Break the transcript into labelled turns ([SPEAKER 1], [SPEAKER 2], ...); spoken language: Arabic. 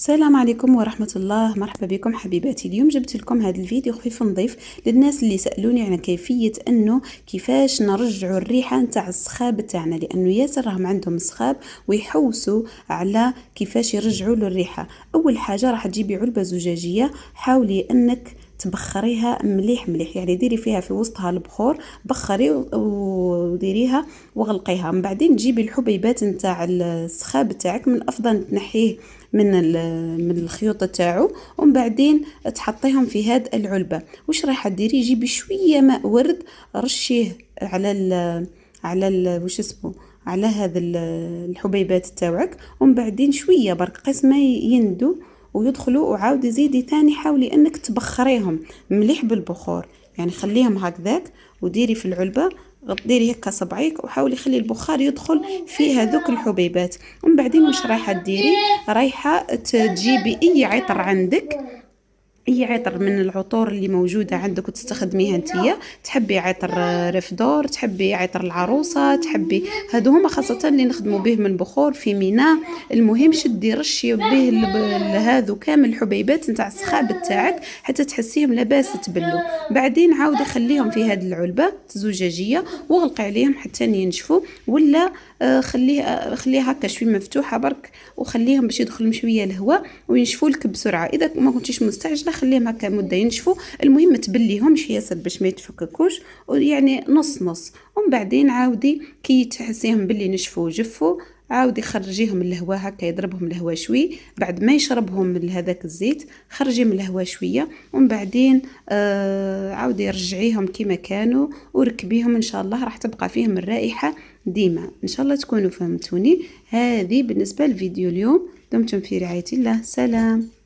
[SPEAKER 1] السلام عليكم ورحمة الله. مرحبا بكم حبيباتي. اليوم جبت لكم هذا الفيديو خفيف نظيف للناس اللي سألوني عن كيفية انه كيفاش نرجعوا الريحة نتاع السخاب تاعنا، لانه ياسر راهم عندهم سخاب ويحوسوا على كيفاش يرجعوا له الريحة. اول حاجة راح تجيبي علبة زجاجية، حاولي انك تبخريها مليح مليح، يعني ديري فيها في وسطها البخور، بخري وديريها وغلقيها. من بعدين تجيبي الحبيبات نتاع السخاب تاعك، من الافضل تنحيه من الخيوط تاعو، ومن بعدين تحطيهم في هاد العلبة. وش راح ديري؟ جيبي شوية ماء ورد، رشيه على وش اسمه، على هذا الحبيبات تاعك، ومن بعدين شوية برك قسم ما يندو ويدخلوا، وعاودي زيدي تاني حاولي انك تبخريهم مليح بالبخور، يعني خليهم هكذاك وديري في العلبة، ديري هكا صبعيك وحاولي خلي البخار يدخل في هذوك الحبيبات. ومن بعدين واش رايحه ديري؟ رايحه تجيبي اي عطر عندك، اي عطر من العطور اللي موجوده عندك وتستخدميها نتيا. تحبي عطر رفدور، تحبي عطر العروسه، تحبي هادو هما خاصه اللي نخدموا به من البخور في ميناء. المهم شدي رشي به هذو كامل الحبيبات نتاع السخاب تاعك حتى تحسيهم لاباس تبلوا. بعدين عاودي خليهم في هذه العلبه زجاجيه وغلقي عليهم حتى ينشفوا، ولا خليها هكا شوي مفتوحه برك، وخليهم باش يدخل شويه الهواء وينشفوا لك بسرعه. اذا ما كنتيش مستعجله خليهم هكا مده ينشفوا، المهم تبليهمش ياسر باش ما يتفككوش، يعني نص نص. ومن بعدين عاودي كي تحسيهم باللي نشفوا وجفوا، عاودي خرجيهم الهواء، هكا يضربهم الهواء شوي بعد ما يشربهم من هذاك الزيت، خرجي من الهواء شويه. ومن بعدين عاودي رجعيهم كما كانوا وركبيهم، ان شاء الله راح تبقى فيهم الرائحه ديما. ان شاء الله تكونوا فهمتوني. هذه بالنسبه للفيديو اليوم، دمتم في رعايه الله. سلام.